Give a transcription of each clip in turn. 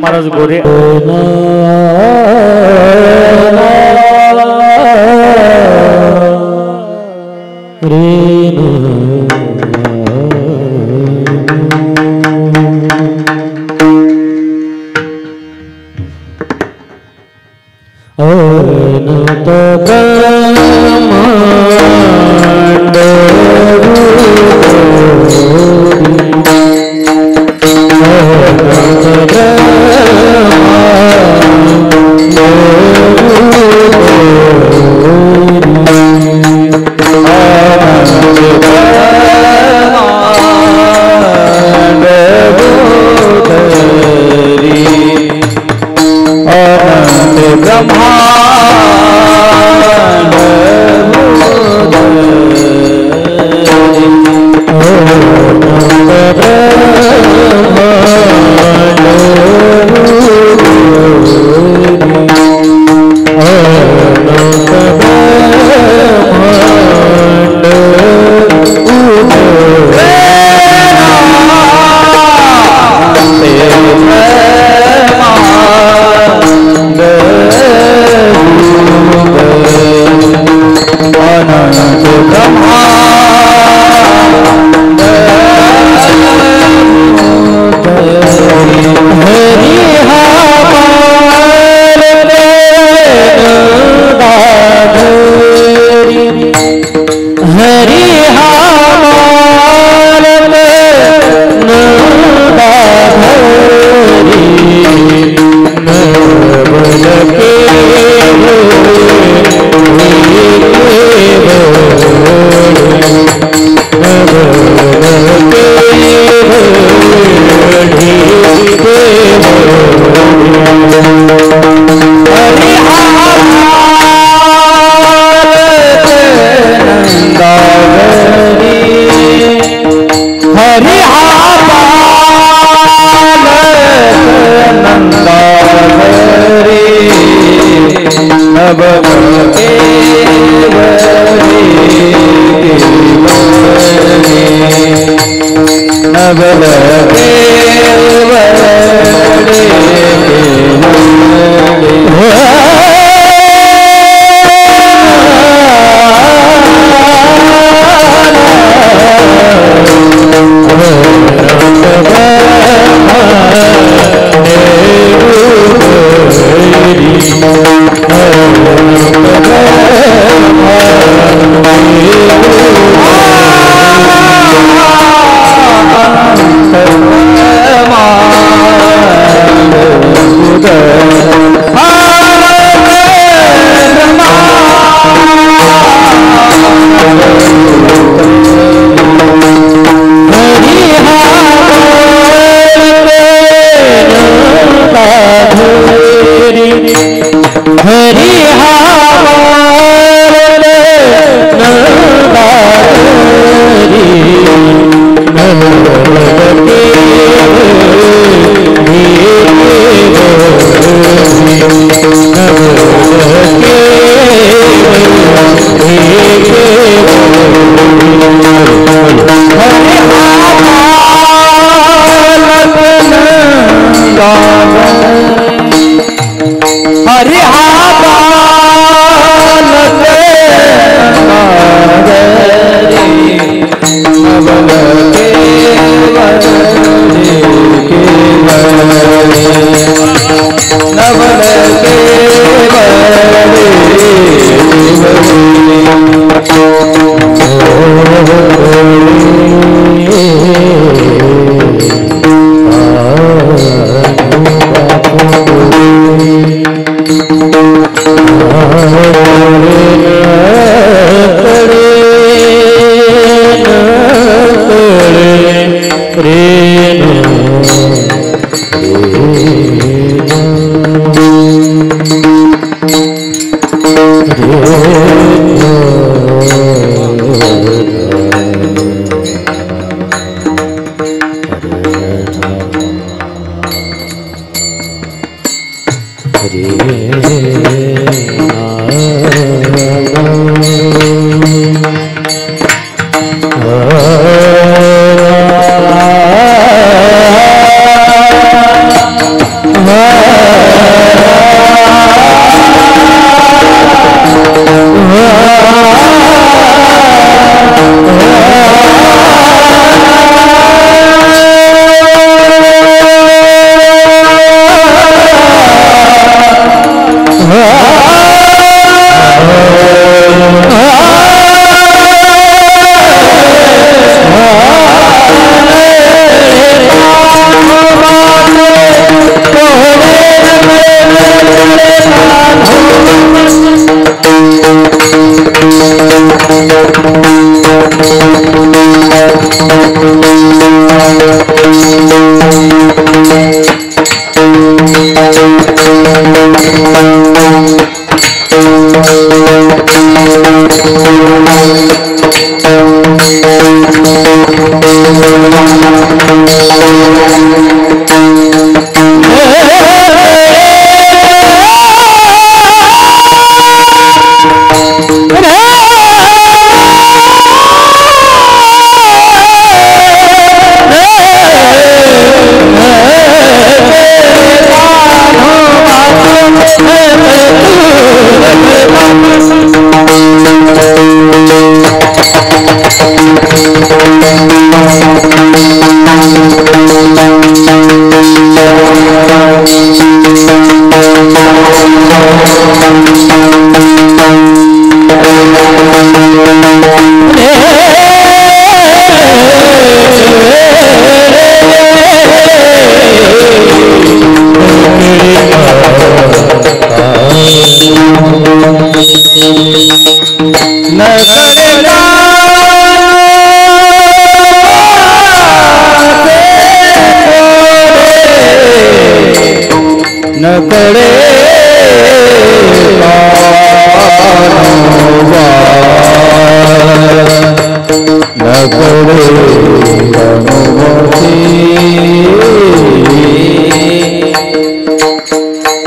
महाराज गोरे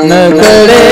नगड़े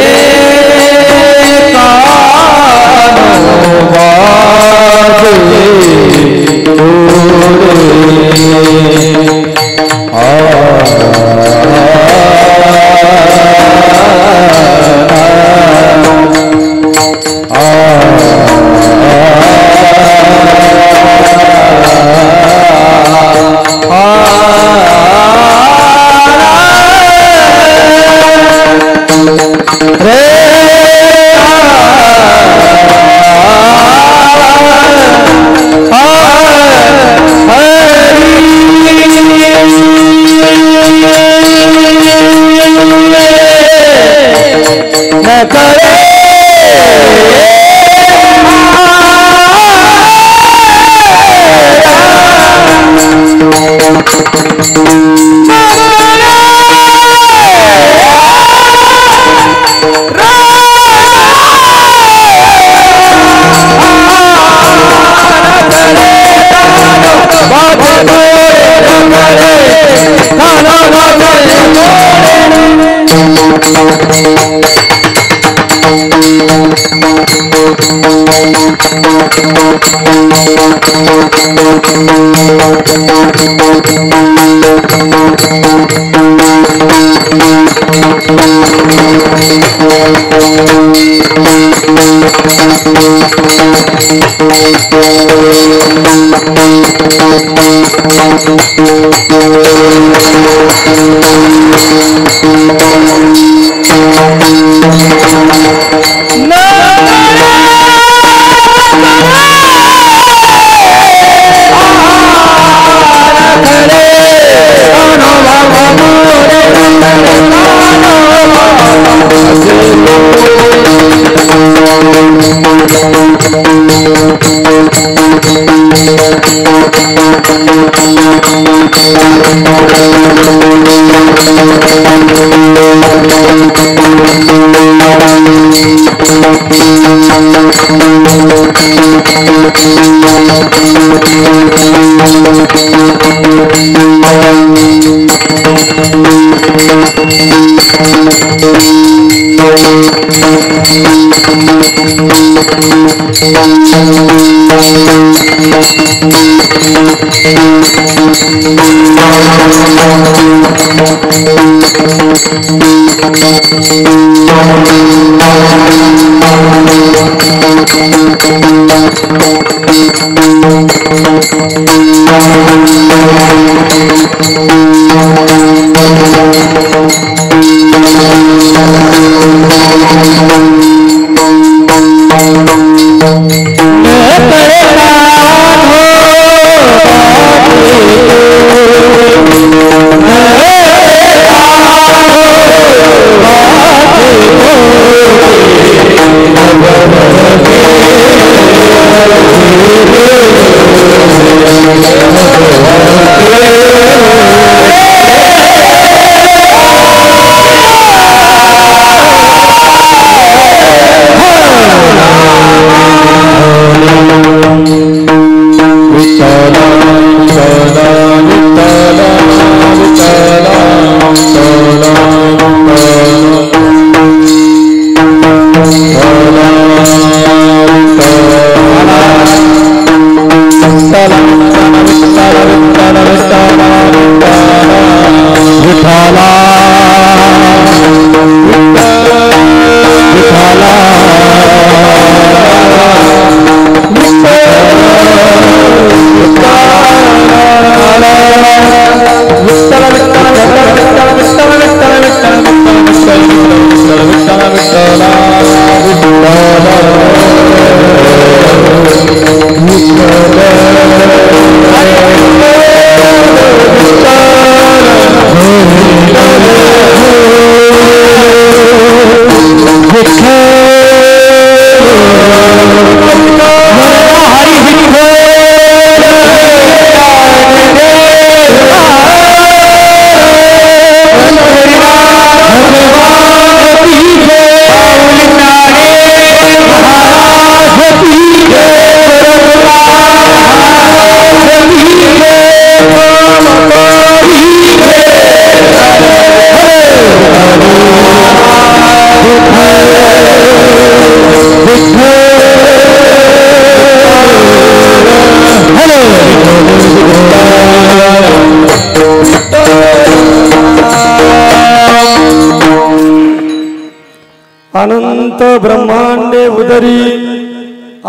अनंत ब्रह्मांडे उदरी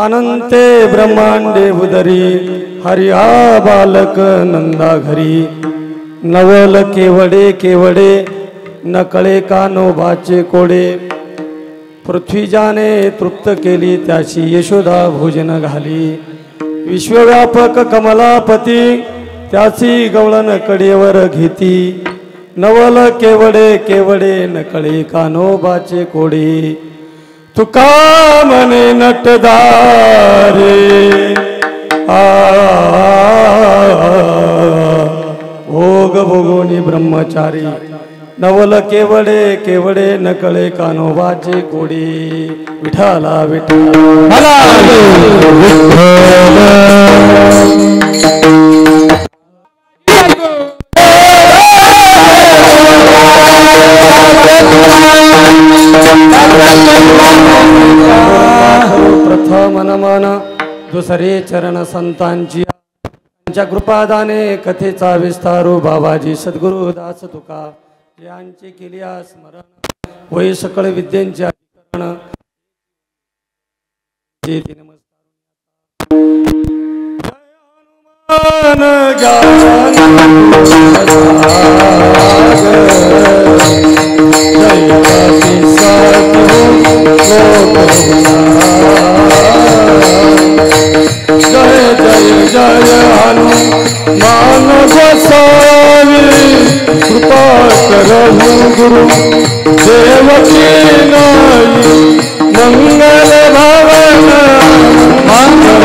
अनंते ब्रह्मांडे उदरी हरिहा बालक नंदा घरी नवल केवडे केवडे नकळे कानोबाचे कोडे पृथ्वीजाने तृप्त केली त्याची यशोदा भोजन घाली विश्वव्यापक कमलापती त्याची गवळण कडेवर घेती नवल केवडे केवडे नकळे कानोबाचे कोडे तुका म्हणे नटदारे भोग भोगोनी ब्रह्मचारी नवल केवडे केवडे नकळे कानोबाचे कोडी विठाला विठाला प्रथम नमन दुसरे चरण संतांची त्यांच्या कृपादाने कथेचा विस्तारू बाबाजी सद्गुरु दास तुका यांचे केल्या स्मरण वै सकळ विद्यांचे अधिकरण जय जय जय हनुमान गोसावी कृपा करहु गुरु देवकी नाई मंगल भवन मंगल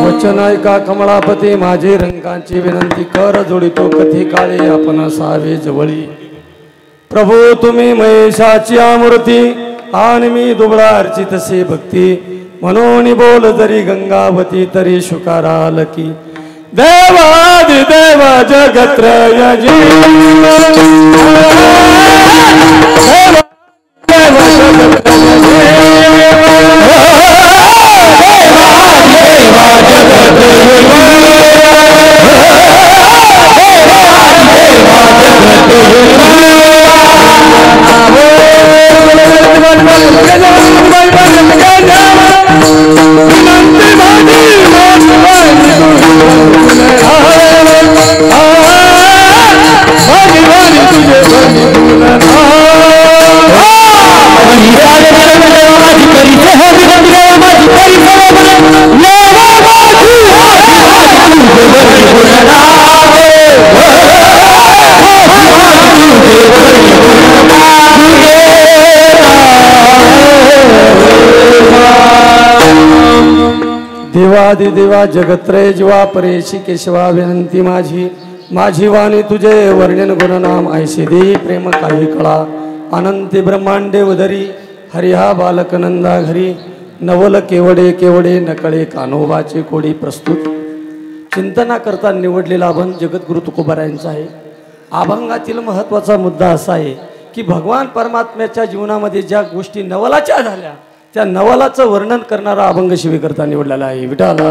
वचनायका कमळापती माझी रंगांची विनंती कर जोडितो कथी काळे आपण असावे जवळी प्रभू तुम्ही महेशाची आमूर्ती आणि मी दुबळा अर्चित से भक्ती म्हणून बोल जरी गंगावती तरी शुकाराल की देवादि देव जगत्रय देवा जगत्रय जीवा परेशी केशवा विनंती माझी वाणी तुझे वर्णन गुणनाम ऐशी देई प्रेम काही कळा अनंती ब्रह्मांडे उदरी हरिहा बालक नंदा घरी नवल केवडे केवडे नकळे कान्होबाचे कोडी प्रस्तुत चिंतना करता निवडलेला अभंग जगद्गुरु तुकोबारायांचा आहे. अभंगातील महत्त्वाचा मुद्दा असा आहे की भगवान परमात्म्याच्या जीवनामध्ये ज्या गोष्टी नवलाच्या झाल्या त्या नवलाचं वर्णन करणारा अभंग शिवी करता निवडलेला आहे. विठाला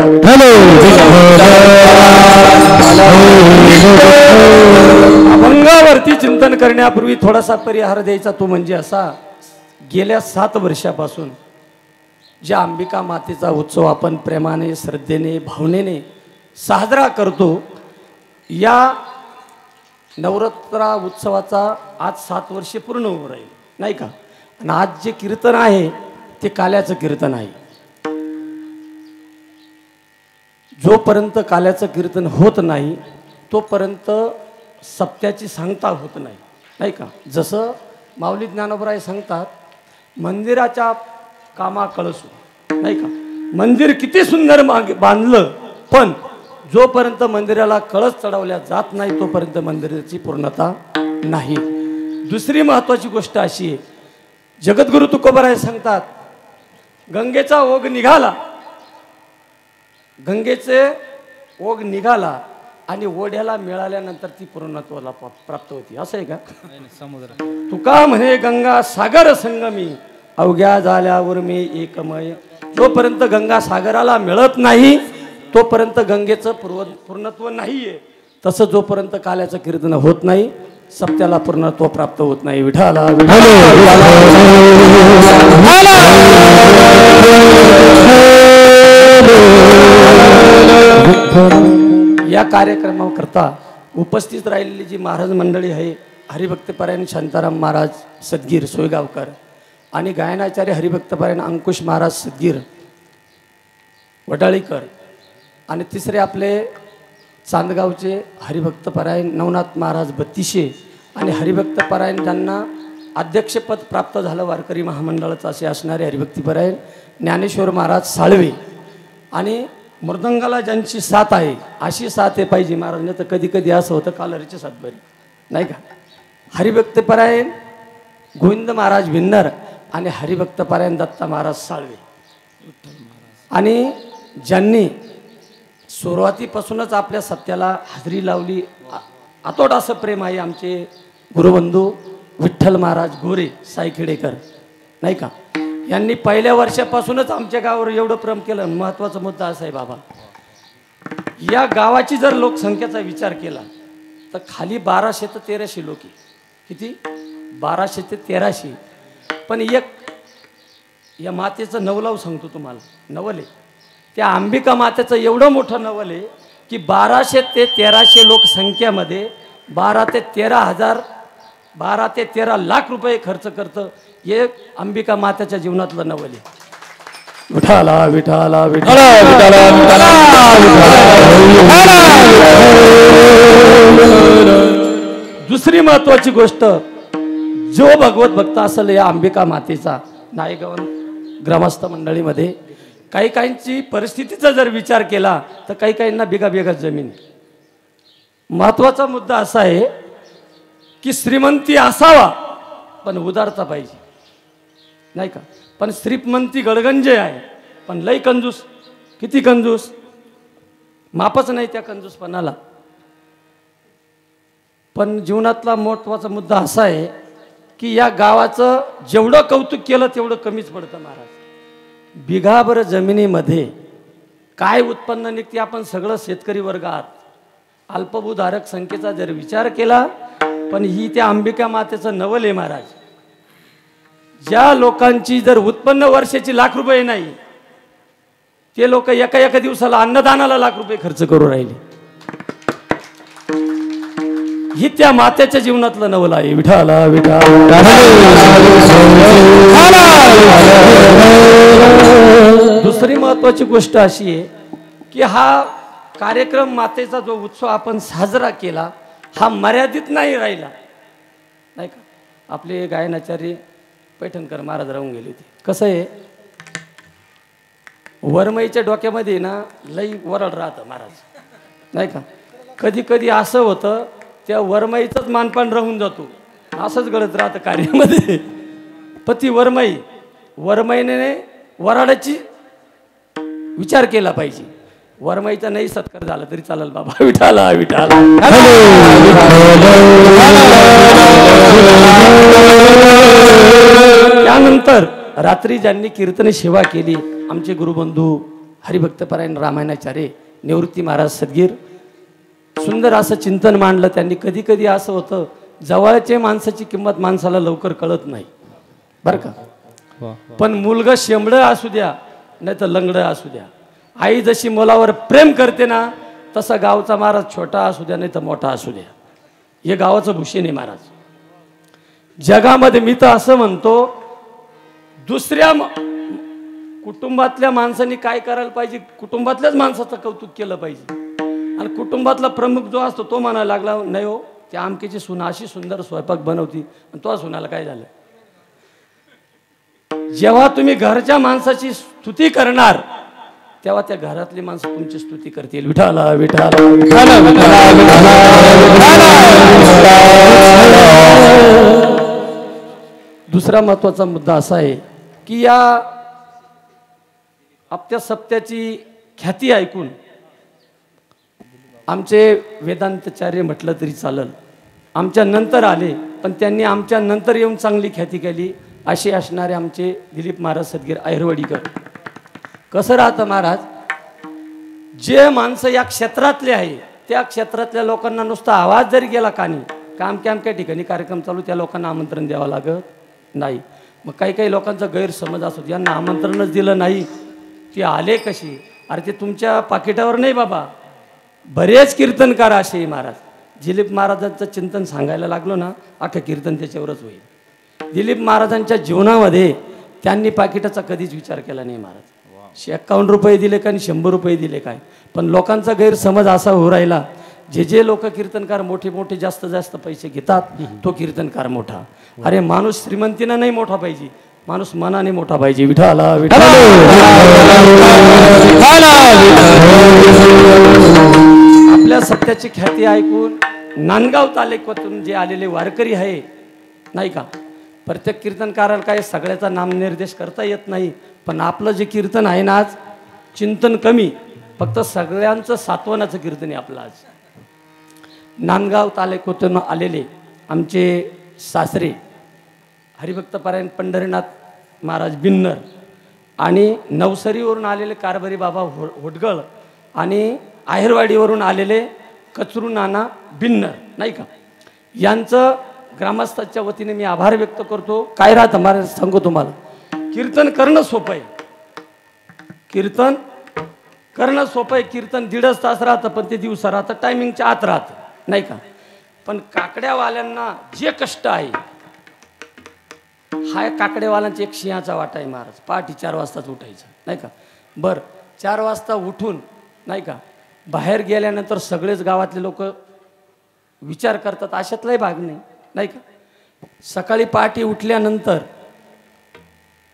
अभंगावरती चिंतन करण्यापूर्वी थोडासा परिहार द्यायचा तो म्हणजे असा गेल्या 7 वर्षापासून ज्या अंबिका मातेचा उत्सव आपण प्रेमाने श्रद्धेने भावनेने साजरा करतो या नवरात्र उत्सवाचा आज 7 वर्षे पूर्ण होऊन राहील नाही का. आणि आज जे कीर्तन आहे ते काल्याचं कीर्तन आहे. जोपर्यंत काल्याचं कीर्तन होत नाही तोपर्यंत सप्त्याची सांगता होत नाही नाही का. जसं माऊली ज्ञानोबराय सांगतात मंदिराच्या कामा कळसू नाही का. मंदिर किती सुंदर बांधलं पण जोपर्यंत मंदिराला कळस चढवल्या जात नाही तोपर्यंत मंदिराची पूर्णता नाही. दुसरी महत्त्वाची गोष्ट अशी आहे जगद्गुरु तुकोबाराय सांगतात गंगेचा ओघ निघाला गंगेचे ओघ निघाला आणि ओढ्याला मिळाल्यानंतर ती पूर्णत्वाला प्राप्त होती. असं आहे का. समुद्र तुका म्हणे गंगा सागर संगमी अवघ्या झाल्यावर मी एकमय. जोपर्यंत गंगा सागराला मिळत नाही तोपर्यंत गंगेचं पूर्णत्व नाहीये. तसं जोपर्यंत काल्याचं कीर्तन होत नाही सत्याला पूर्णत्व प्राप्त होत नाही. विठाला या कार्यक्रमाकरता उपस्थित राहिलेली जी महाराज मंडळी आहे, हरिभक्तपरायण शांताराम महाराज सदगीर सोयगावकर आणि गायनाचार्य हरिभक्तपरायण अंकुश महाराज सदगीर वडाळीकर आणि तिसरे आपले चांदगावचे हरिभक्तपरायण नवनाथ महाराज बत्तीशे आणि हरिभक्तपरायण ज्यांना अध्यक्षपद प्राप्त झालं वारकरी महामंडळाचं असे असणारे हरिभक्तीपरायण ज्ञानेश्वर महाराज साळवे आणि मृदंगाला ज्यांची साथ आहे अशी साथ आहे पाहिजे महाराजांना. तर कधी कधी असं होतं कालरीची साथ बरी नाही का. हरिभक्तपरायण गोविंद महाराज भिन्नर आणि हरिभक्तपरायण दत्ता महाराज साळवे आणि ज्यांनी सुरुवातीपासूनच आपल्या सत्याला हजेरी लावली. अतोट असं प्रेम आहे आमचे गुरुबंधू विठ्ठल महाराज गोरे सायखेडेकर नाही का. यांनी पहिल्या वर्षापासूनच आमच्या गावावर एवढं प्रेम केलं. महत्त्वाचा मुद्दा असा आहे बाबा, या गावाची जर लोकसंख्येचा विचार केला तर खाली 1200 ते 1300 लोक आहे. किती? 1200 ते 1300. पण एक या मातेचं नवलाव सांगतो तुम्हाला. नवल आहे त्या अंबिका मातेचं एवढं मोठं नवल आहे की 1200 ते 1300 लोकसंख्यामध्ये 12 ते 13 लाख रुपये खर्च करतं. हे अंबिका मातेच्या जीवनातलं नवल आहे. विठाला विठाला विठाला विठाला. दुसरी महत्वाची गोष्ट, जो भगवत भक्त असेल या अंबिका मातेचा नायगाव ग्रामस्थ मंडळीमध्ये काही काहींची परिस्थितीचा जर विचार केला तर काही काहींना बिगा बिगा जमीन. महत्वाचा मुद्दा असा आहे की श्रीमंती असावा पण उदारता पाहिजे नाही का. पण श्रीमंती गडगंजे आहे पण लई कंजूस. किती कंजूस, मापच नाही त्या कंजूसपणाला. पण जीवनातला महत्वाचा मुद्दा असा आहे की या गावाचं जेवढं कौतुक केलं तेवढं कमीच पडतं महाराज. बिघाभर जमिनीमध्ये काय उत्पन्न निघते आपण सगळं शेतकरी वर्ग आहात. अल्पभूधारक संख्येचा जर विचार केला पण ही त्या अंबिका मातेचं नवल आहे महाराज. ज्या लोकांची जर उत्पन्न वर्षाची लाख रुपये नाही ते लोक एका एका दिवसाला अन्नदानाला लाख रुपये खर्च करू राहिले. ही त्या मातेच्या जीवनातलं नवल आहे. विठाला विठा. दुसरी महत्वाची गोष्ट अशी आहे की हा कार्यक्रम मातेचा जो उत्सव आपण साजरा केला हा मर्यादित नाही राहिला नाही का. आपले गायनाचार्य पैठणकर महाराज राहून गेले होते. कसं आहे, वरमईच्या डोक्यामध्ये ना लई वरड राहतं महाराज नाही का. कधी कधी असं होतं त्या वरमईचंच मानपान राहून जातो. असंच गळत राहतं कार्यामध्ये. पती वरमईने वराडाची विचार केला पाहिजे. वरमईचा नाही सत्कार झाला तरी चालेल बाबा. विठाला विठाला. त्यानंतर रात्री ज्यांनी कीर्तन सेवा केली आमचे गुरुबंधू हरिभक्तपरायण रामायणाचार्य निवृत्ती महाराज सदगीर. सुंदर असं चिंतन मांडलं त्यांनी. कधी कधी असं होतं जवळच्या माणसाची किंमत माणसाला लवकर कळत नाही बरं का. पण मुलगा शेंबडं असू द्या नाही तर लंगडं असू द्या, आई जशी मुलावर प्रेम करते ना तसा गावचा महाराज छोटा असू द्या नाही तर मोठा असू द्या, हे गावाचं भूषण आहे महाराज. जगामध्ये मी तर असं म्हणतो दुसऱ्या कुटुंबातल्या माणसांनी काय करायला पाहिजे, कुटुंबातल्याच माणसाचं कौतुक केलं पाहिजे. आणि कुटुंबातला प्रमुख जो असतो तो म्हणायला लागला नाही हो त्या आमकीची सून अशी सुंदर स्वयंपाक बनवती आणि तो सुनाला काय झालं. जेव्हा तुम्ही घरच्या माणसाची स्तुती करणार तेव्हा त्या घरातली माणसं तुमची स्तुती करतील. विठाला विठाला विठाला विठाला. दुसरा महत्वाचा मुद्दा असा आहे की या आपल्या सप्त्याची ख्याती ऐकून आमचे वेदांताचार्य म्हटलं तरी चालेल आमच्या नंतर आले पण त्यांनी आमच्या नंतर येऊन चांगली ख्याती केली असे असणारे आमचे दिलीप महाराज सदगीर ऐरवडीकर. कसं राहतं महाराज, जे माणसं या क्षेत्रातले आहे त्या क्षेत्रातल्या लोकांना नुसता आवाज जरी गेला कानी काय ठिकाणी कार्यक्रम चालू त्या लोकांना आमंत्रण द्यावं लागत नाही. मग काही लोकांचा गैरसमज असतो, यांना आमंत्रणच दिलं नाही की आले कशी. अरे ते तुमच्या पाकिटावर नाही बाबा. बरेच कीर्तनकार असे महाराज, दिलीप महाराजांचं चिंतन सांगायला लागलो ना, अख्खं कीर्तन त्याच्यावरच होईल. दिलीप महाराजांच्या जीवनामध्ये त्यांनी पाकिटाचा कधीच विचार केला नाही महाराज. 51 रुपये दिले का आणि 100 रुपये दिले काय. पण लोकांचा गैरसमज असा होऊ राहिला, जे लोक कीर्तनकार मोठे जास्त पैसे घेतात तो कीर्तनकार मोठा. अरे माणूस श्रीमंतीनं नाही मोठा पाहिजे, माणूस मनाने मोठा पाहिजे. विठाला विठाला. आपल्या सत्याची ख्याती ऐकून नांदगाव तालुक्यातून जे आलेले वारकरी आहे नाही का, प्रत्येक कीर्तनकाराला काय सगळ्याचा नामनिर्देश करता येत नाही. पण आपलं जे कीर्तन आहे ना आज, चिंतन कमी, फक्त सगळ्यांचं सात्वनाचं कीर्तन आहे आपलं आज. नांदगाव तालुक्यातून आलेले आमचे सासरे हरिभक्तपरायण पंढरीनाथ महाराज बिन्नर आणि नवसरीवरून आलेले कारभारी बाबा होटगळ आणि आहेरवाडीवरून आलेले कचरू नाना बिन्नर नाही का, यांचं ग्रामस्थांच्या वतीने मी आभार व्यक्त करतो. काय राहतं महाराज सांगू तुम्हाला, कीर्तन करणं सोपं आहे. कीर्तन करणं सोपं आहे. कीर्तन 1.5 तास राहतं, पण ते दिवसा राहतं, टायमिंगच्या आत राहतं नाही का. पण काकड्यावाल्यांना जे कष्ट आहे, हा काकडेवाल्यांचा एक सिंहाचा वाटा आहे महाराज. पहाटे 4 वाजताच उठायचं नाही का. बरं 4 वाजता उठून नाही का बाहेर गेल्यानंतर सगळेच गावातले लोक विचार करतात, अशातलाही भाग नाही का. सकाळी पहाटे उठल्यानंतर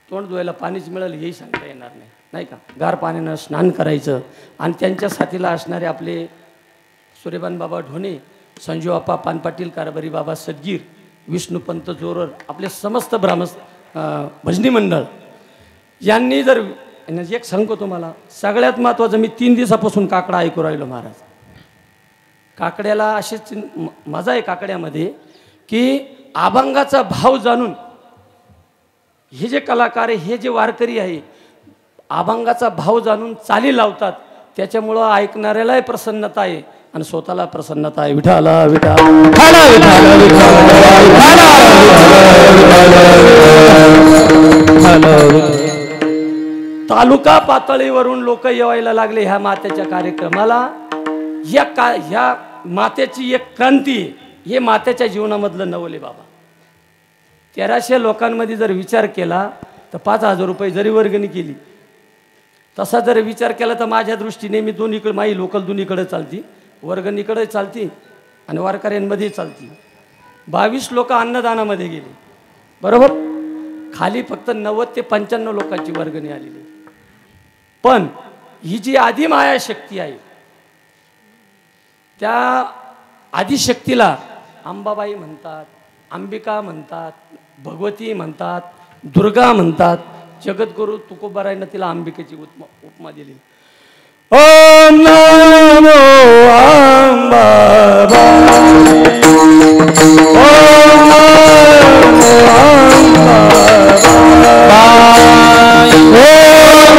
तोंड धुवायला पाणीच मिळेल हेही सांगता येणार नाही का. गार पाण्यानं स्नान करायचं आणि त्यांच्या साथीला असणारे आपले सूर्यबान बाबा ढोणे, संजू आप्पा पानपाटील, कारभारी बाबा सदगीर, विष्णुपंत जोरर, आपले समस्त भजनी मंडळ यांनी जर एक सांगतो तुम्हाला, सगळ्यात महत्त्वाचं, मी 3 दिवसापासून काकडा ऐकू राहिलो महाराज. काकड्याला अशीच मजा आहे काकड्यामध्ये की अभंगाचा भाव जाणून हे जे कलाकार आहे, हे जे वारकरी आहे, अभंगाचा भाव जाणून चाली लावतात. त्याच्यामुळं ऐकणाऱ्यालाही प्रसन्नता आहे आणि स्वतःला प्रसन्नता आहे. विठाला विठाला. तालुका पातळीवरून लोक येवायला लागले ह्या मातेच्या कार्यक्रमाला. ह्या मातेची एक क्रांती, हे मातेच्या जीवनामधलं नवले बाबा. 1300 लोकांमध्ये जर विचार केला तर 5000 रुपये जरी वर्गणी केली, तसा जर विचार केला तर माझ्या दृष्टीने मी दोन्हीकडे, माझी लोकल दोन्हीकडे चालती, वर्गणीकडे चालती आणि वारकऱ्यांमध्ये चालती. 22 लोक अन्नदानामध्ये गेले बरोबर. खाली फक्त 90 ते 95 लोकांची वर्गणी आलेली. पण ही जी आदिमाया शक्ती आहे, त्या आदिशक्तीला अंबाबाई म्हणतात, अंबिका म्हणतात, भगवती म्हणतात, दुर्गा म्हणतात. जगद्गुरु तुकोबारायनं तिला अंबिकेची उपमा दिली. ओम नमो अंबाबाई, ओम नमो अंबाबाई, ओम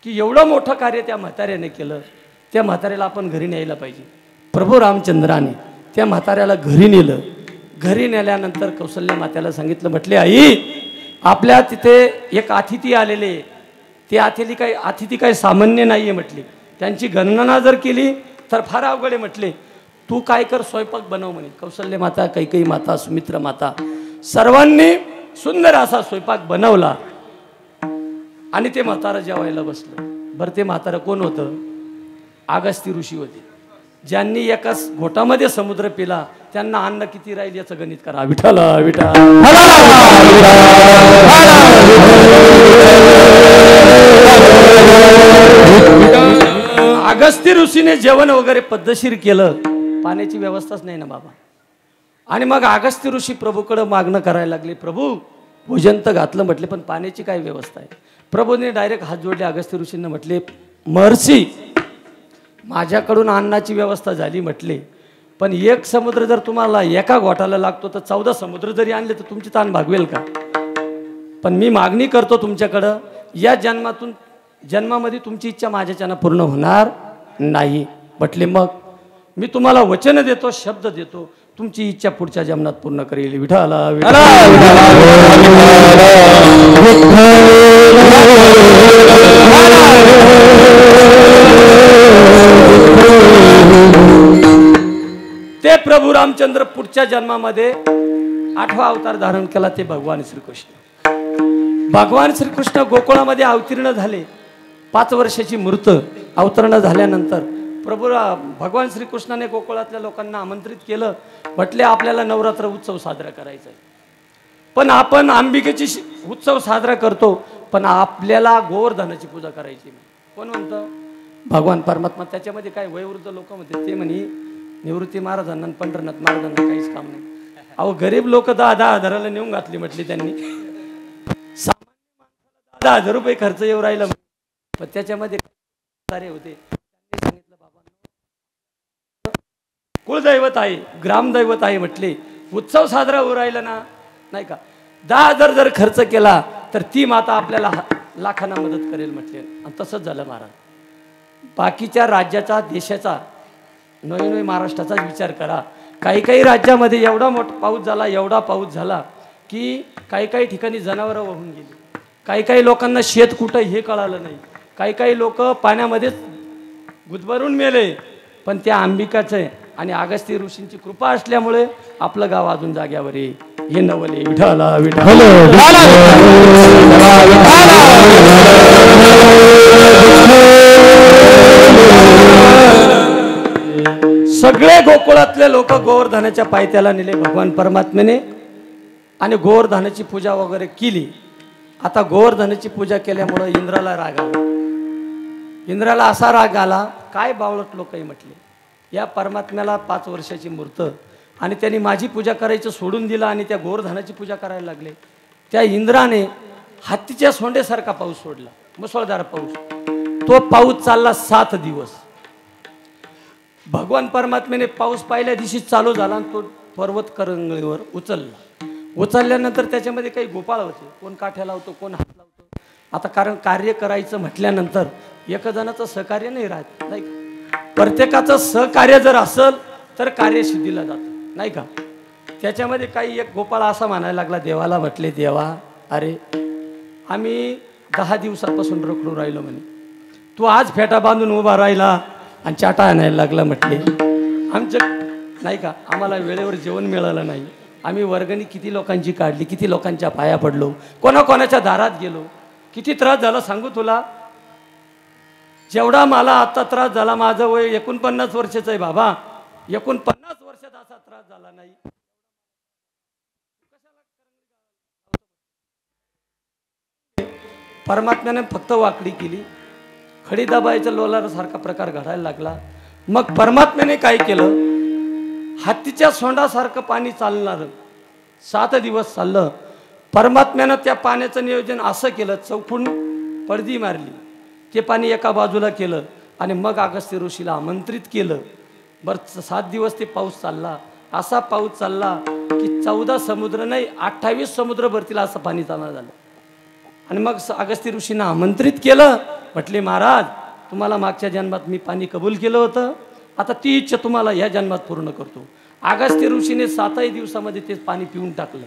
की एवढं मोठं कार्य त्या म्हाताऱ्याने केलं. त्या म्हाताऱ्याला आपण घरी न्यायला पाहिजे. प्रभू रामचंद्राने त्या म्हाताऱ्याला घरी नेलं. घरी नेल्यानंतर कौशल्या मात्याला सांगितलं, म्हटले आई आपल्या तिथे एक अतिथी आलेले, ते अतिथी काही सामान्य नाही आहे म्हटले. त्यांची गणना जर केली तर फार अवघड आहे म्हटले. तू काय कर, स्वयंपाक बनव म्हणे. कौशल्य माता, कैकेयी माता, सुमित्रा माता सर्वांनी सुंदर असा स्वयंपाक बनवला आणि ते म्हातारं जेवायला बसलं. बरं ते म्हातारं कोण होतं? अगस्ती ऋषी होते, ज्यांनी एकाच घोटामध्ये समुद्र पिला. त्यांना अन्न किती राहील याचं गणित करा. विठाला विठा. अगस्त्य ऋषीने जेवण वगैरे पद्धतशीर केलं, पाण्याची व्यवस्थाच नाही ना बाबा. आणि मग अगस्त्य ऋषी प्रभूकडे मागणं करायला लागले, प्रभू भोजन तर घातलं म्हटले, पण पाण्याची काय व्यवस्था आहे. प्रभूने डायरेक्ट हात जोडले, अगस्त्य ऋषींना म्हटले, महर्षी माझ्याकडून अन्नाची व्यवस्था झाली म्हटले, पण एक समुद्र जर तुम्हाला एका घोटाला लागतो तर 14 समुद्र जरी आणले तर तुमची ताण भागवेल का. पण मी मागणी करतो तुमच्याकडं, या जन्मामध्ये तुमची इच्छा माझ्याच्यानं पूर्ण होणार नाही म्हटले. मग मी तुम्हाला वचन देतो, शब्द देतो, तुमची इच्छा पुढच्या जन्मात पूर्ण करेल. विठाला ते प्रभू रामचंद्र पुढच्या जन्मामध्ये 8वा अवतार धारण केला, ते भगवान श्रीकृष्ण. भगवान श्रीकृष्ण गोकुळामध्ये अवतीर्ण झाले. 5 वर्षाची मूर्त अवतरण झाल्यानंतर प्रभू भगवान श्रीकृष्णाने गोकुळातल्या लोकांना आमंत्रित केलं. म्हटले आपल्याला नवरात्र उत्सव साजरा करायचा आहे, पण आपण अंबिकेची उत्सव साजरा करतो, पण आपल्याला गोवर्धनाची पूजा करायची. कोण म्हणतं? भगवान परमात्मा. त्याच्यामध्ये काय वयोवृद्ध लोक होते, ते म्हणे निवृत्ती महाराजांना पंढरनाथ महाराजांना काहीच काम नाही. अहो गरीब लोक 10-10 हजाराला नेऊन घातली म्हटली त्यांनी. सामान्य माणसाला 10,000 रुपये खर्च येऊ राहिला, पण त्याच्यामध्ये सारे होते. त्यांनी सांगितलं बाबा कुलदैवत आहे, ग्रामदैवत आहे म्हटले, उत्सव साजरा होऊ राहिला ना, नाही का, 10,000 जर खर्च केला तर ती माता आपल्याला लाखांना मदत करेल म्हटले. आणि तसंच झालं महाराज. बाकीच्या राज्याचा, देशाचा, नवीन महाराष्ट्राचाच विचार करा. काही काही राज्यामध्ये एवढा मोठा पाऊस झाला, एवढा पाऊस झाला की काही काही ठिकाणी जनावरं वाहून गेली. काही काही लोकांना शेत कुठं हे कळालं नाही. काही काही लोक पाण्यामध्येच गुदमरून मेले. पण त्या अंबिकाचं आणि अगस्त्य ऋषींची कृपा असल्यामुळे आपलं गाव अजून जाग्यावर आहे. हे नवले विठाला विठाला. सगळे गोकुळातले लोक गोवर्धनाच्या पायथ्याला नेले भगवान परमात्म्याने आणि गोवर्धनाची पूजा वगैरे केली. आता गोवर्धनाची पूजा केल्यामुळे इंद्राला राग आला. इंद्राला असा राग आला, काय बावळट लोकही म्हटले, या परमात्म्याला 5 वर्षाची मूर्त आणि त्यांनी माझी पूजा करायचं सोडून दिलं आणि त्या गोवर्धनाची पूजा करायला लागले. त्या इंद्राने हत्तीच्या सोंडेसारखा पाऊस सोडला, मुसळधार पाऊस. तो पाऊस चालला 7 दिवस. भगवान परमात्म्याने पाऊस पहिल्या दिवशी चालू झाला आणि तो पर्वत करंगळीवर उचलला. उचलल्यानंतर त्याच्यामध्ये काही गोपाळ होते, कोण काठ्या लावतो, कोण हात लावतो. आता कारण कार्य करायचं म्हटल्यानंतर एक जणाचं सहकार्य नाही राहत, नाही का. प्रत्येकाचं सहकार्य जर असेल तर कार्य सिद्धीला जातं, नाही का. त्याच्यामध्ये काही एक गोपाळ असा म्हणायला लागला देवाला, म्हटले देवा, अरे आम्ही 10 दिवसापासून रखडून राहिलो म्हणे, तू आज फेटा बांधून उभा राहिला आणि चाटा आणायला लागला म्हटले. आमचं नाही का, आम्हाला वेळेवर जेवण मिळालं नाही. आम्ही वर्गणी किती लोकांची काढली, किती लोकांच्या पाया पडलो, कोणाकोणाच्या दारात गेलो, किती त्रास झाला सांगू तुला. जेवढा मला आता त्रास झाला, माझं वय 49 वर्षाचं आहे बाबा, 49 वर्षात असा त्रास झाला नाही. परमात्म्याने फक्त वाकडी केली, खडी दाबायचा लोलारासारखा प्रकार घडायला लागला. मग परमात्म्याने काय केलं, हत्तीच्या सोंडासारखं पाणी चालणार 7 दिवस चाललं. परमात्म्यानं त्या पाण्याचं नियोजन असं केलं, चौकून पडदी मारली, ते पाणी एका बाजूला केलं आणि मग अगस्त्य ऋषीला आमंत्रित केलं. बरं 7 दिवस ते पाऊस चालला. असा पाऊस चालला की 14 समुद्र नाही 28 समुद्र भरतील असं पाणी चालणार झालं. आणि मग अगस्त्य ऋषींना आमंत्रित केलं. म्हटले महाराज, तुम्हाला मागच्या जन्मात मी पाणी कबूल केलं होतं, आता ती इच्छा तुम्हाला या जन्मात पूर्ण करतो. अगस्त्य ऋषीने 7 दिवसामध्ये ते पाणी पिऊन टाकलं.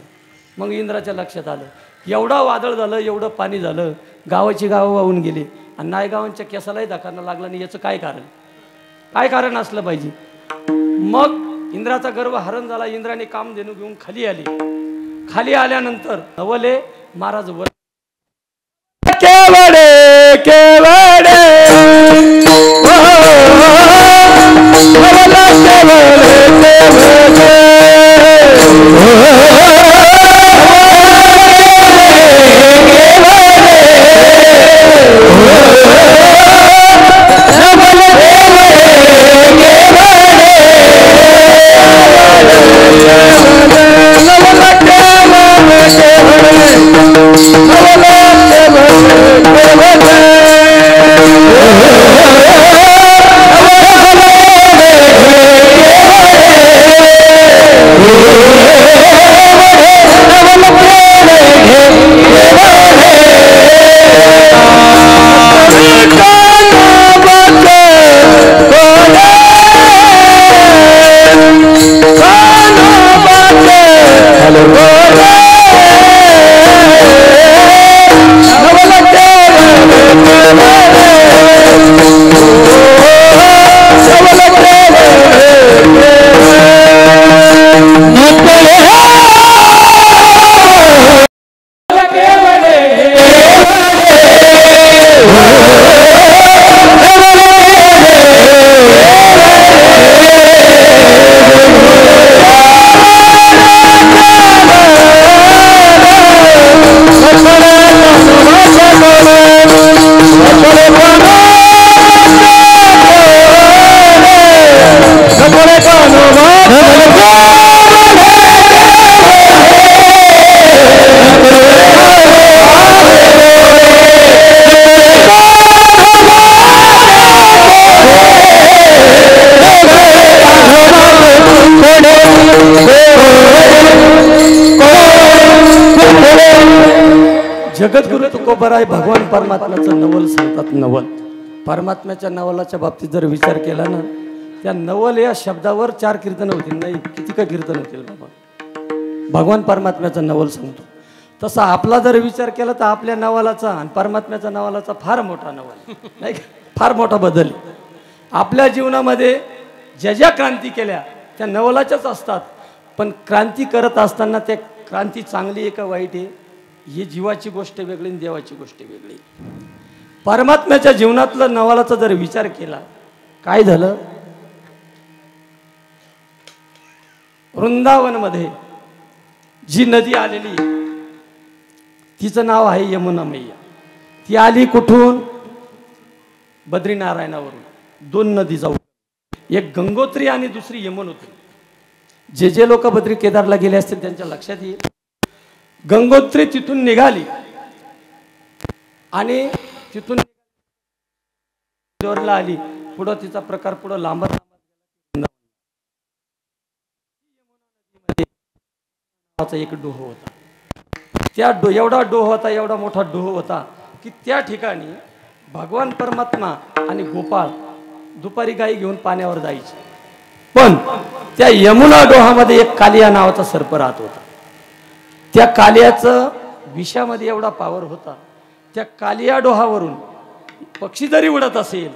मग इंद्राच्या लक्षात आलं, एवढं वादळ झालं, एवढं पाणी झालं, गावाची गावं वाहून गेले आणि नायगावांच्या केसालाही धक्का लागला नाही. याचं काय कारण, काय कारण असलं पाहिजे. मग इंद्राचा गर्व हरण झाला. इंद्राने कामधेनू घेऊन खाली आले. खाली आल्यानंतर नवले महाराज वर केवडे केवडे केवडे जगद्गुरु तुकोबराय भगवान परमात्म्याचं नवल सांगतात. नवल परमात्म्याच्या नवलाच्या बाबतीत जर विचार केला ना, त्या नवल या शब्दावर 4 कीर्तन होतील, नाही किती का कीर्तन होतील बाबा. भगवान परमात्म्याचं नवल सांगतो. तसा आपला जर विचार केला तर आपल्या नवलाचा आणि परमात्म्याच्या नवलाचा फार मोठा नवल नाही का, फार मोठा बदल. आपल्या जीवनामध्ये ज्या ज्या क्रांती केल्या त्या नवलाच्याच असतात. पण क्रांती करत असताना त्या क्रांती चांगली आहे का वाईट आहे ही जीवाची गोष्ट वेगळी आणि देवाची गोष्ट वेगळी. परमात्म्याच्या जीवनातलं नवलाचा जर विचार केला, काय झालं, वृंदावनमध्ये जी नदी आलेली तिचं नाव आहे यमुना मैया. ती आली कुठून? बद्रीनारायणावरून. 2 नदी जाऊ, एक गंगोत्री आणि दुसरी यमुनोत्री. जे जे लोक बद्री केदारला गेले असतील त्यांच्या लक्षात येईल. गंगोत्री तिथून निघाली आणि तिथून जोरला आली. पुढं तिचा प्रकार पुढं लांबत एक डोह होता. त्या एवढा डोह होता, एवढा मोठा डोह होता की त्या ठिकाणी भगवान परमात्मा आणि गोपाळ दुपारी गाई घेऊन पाण्यावर जायचे. पण त्या यमुना डोहामध्ये एक कालिया नावाचा सर्प राहत होता. त्या कालियाचं विषामध्ये एवढा पावर होता. त्या कालिया डोहावरून पक्षी जरी उडत असेल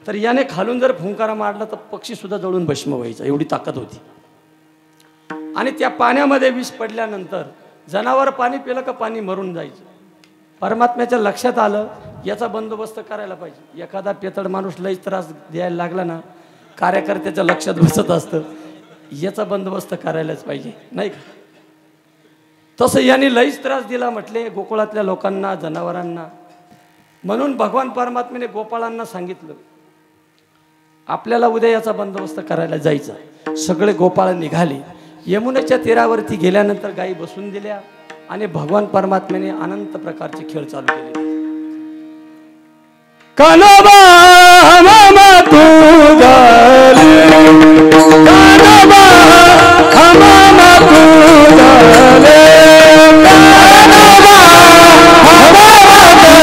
तर याने खालून जर फुंकारा मारला तर पक्षी सुद्धा जळून भस्म व्हायचा, एवढी ताकद होती. आणि त्या पाण्यामध्ये विष पडल्यानंतर जनावर पाणी पिलं का पाणी मरून जायचं. परमात्म्याच्या लक्षात आलं याचा बंदोबस्त करायला पाहिजे. एखादा पेतड माणूस लई त्रास द्यायला लागला ना, कार्यकर्त्याच्या लक्षात बसत असतं याचा बंदोबस्त करायलाच पाहिजे, नाही का. तसं यांनी लईच त्रास दिला म्हटले गोकुळातल्या लोकांना, जनावरांना. म्हणून भगवान परमात्म्याने गोपाळांना सांगितलं आपल्याला उद्या याचा बंदोबस्त करायला जायचं. सगळे गोपाळ निघाले. यमुनेच्या तीरावरती गेल्यानंतर गायी बसून दिल्या आणि भगवान परमात्म्याने अनंत प्रकारचे खेळ चालू केले. कानोबा हमामा तू गाली, कानोबा हमामा तू गाली, कानोबा हमामा तू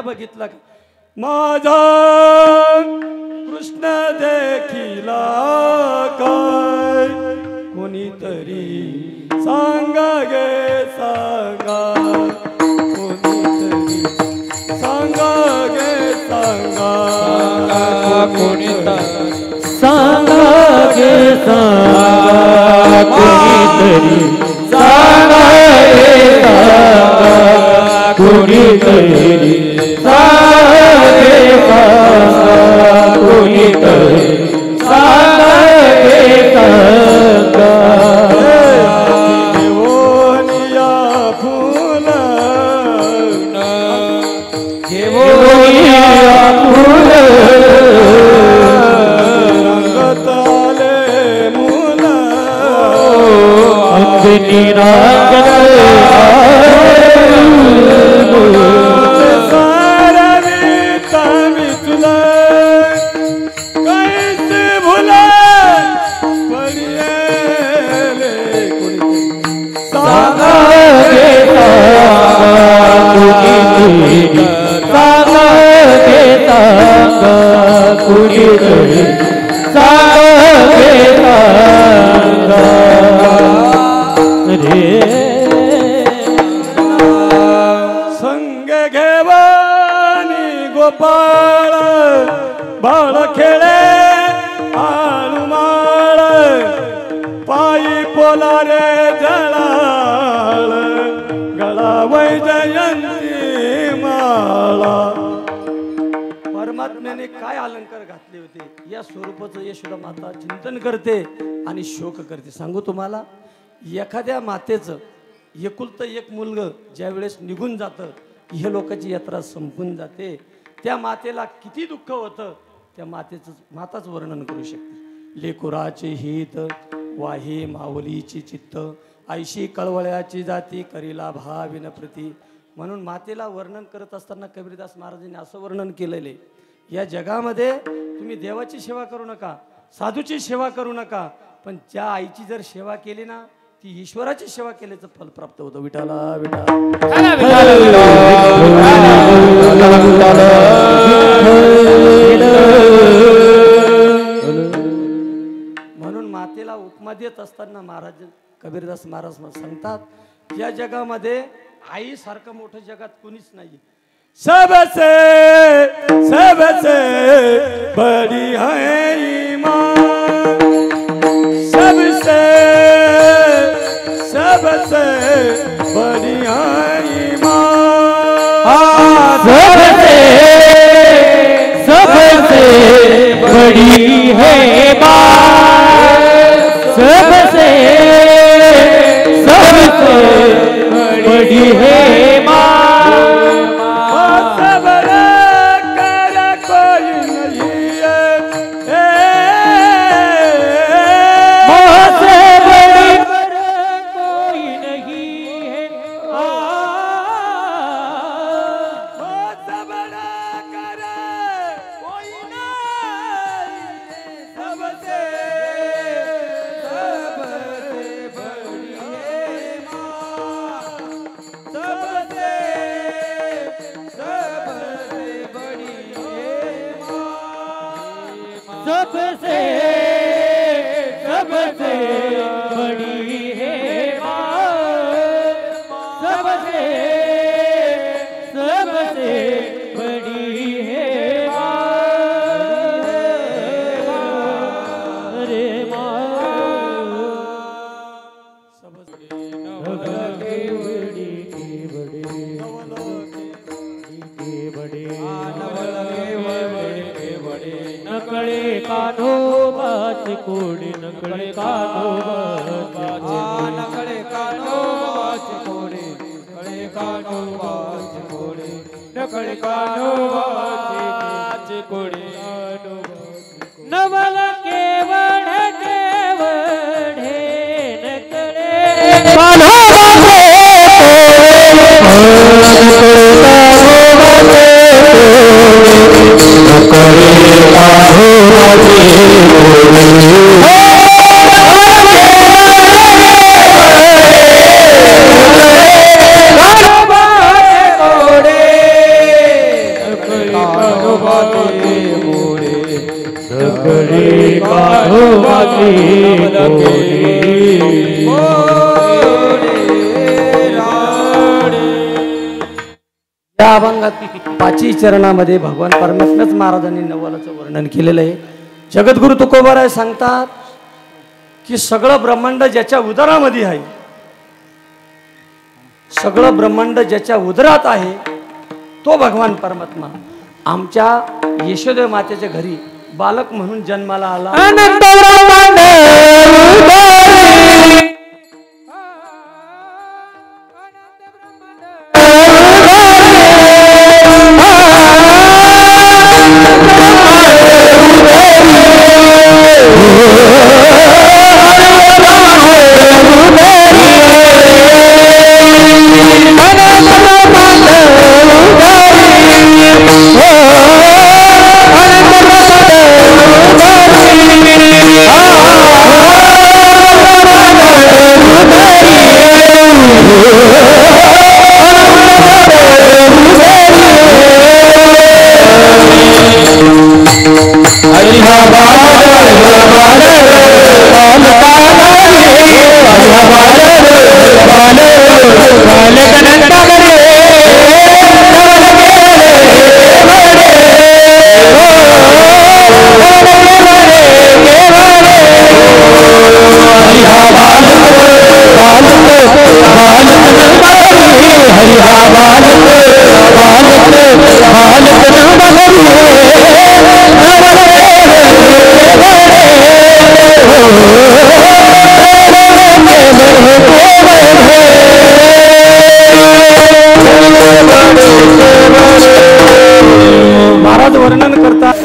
बघितला माझा कृष्ण देखिला काय कोणीतरी सांगा गे सांगा कोणीतरी सांगा गे सांगा कोणीतरी सांगा गे सांगा कोणीतरी सांगा गे सांगा कोणीतरी संग घेवानी गोपाळ बाळ खेळे आळुमाळ पायी पोला रे जळाळ गळा वैजयंती माळा. परमात्म्याने काय अलंकार घातले होते या स्वरूपाचं यशोदा माता चिंतन करते आणि शोक करते. सांगू तुम्हाला, एखाद्या मातेचं एकुलतं एक मुलगं ज्या वेळेस निघून जातं, हे लोकांची यात्रा संपून जाते, त्या मातेला किती दुःख होतं त्या माताच वर्णन करू शकते. लेकुराचे हित वाहे माऊलीची चित्त ऐशी कळवळ्याची जाती करीला भाविन प्रती. म्हणून मातेला वर्णन करत असताना कबीरदास महाराजांनी असं वर्णन केलेले, या जगामध्ये तुम्ही देवाची सेवा करू नका, साधूची सेवा करू नका, पण ज्या आईची जर सेवा केली ना ती ईश्वराची सेवा केल्याचं फल प्राप्त होतं. विठाला विठा म्हणून मातेला उपमा देत असताना महाराज कबीरदास महाराज सांगतात, या जगामध्ये आई सारखं मोठं जगात कोणीच नाही. सबसे बड़ी है ईमान, सबसे बड़ी है ईमान, सबसे बड़ी है बात, सबसे बड़ी है माँ. नकळे कानो बाच कोडी नकळे कानो बाच सकळ कानोबाची कोडी नवल केवढ केवढे नकळे या अभंगात पाची चरणामध्ये भगवान परमात्म्याच महाराजांनी नवलाचं वर्णन केलेलं आहे. जगद्गुरु तुकोबाराय सांगतात की सगळं ब्रह्मांड ज्याच्या उदरामध्ये आहे, सगळं ब्रह्मांड ज्याच्या उदरात आहे तो भगवान परमात्मा आमच्या यशोदेव मातेच्या घरी बालक म्हणून जन्माला आला. महाराज वर्णन करतात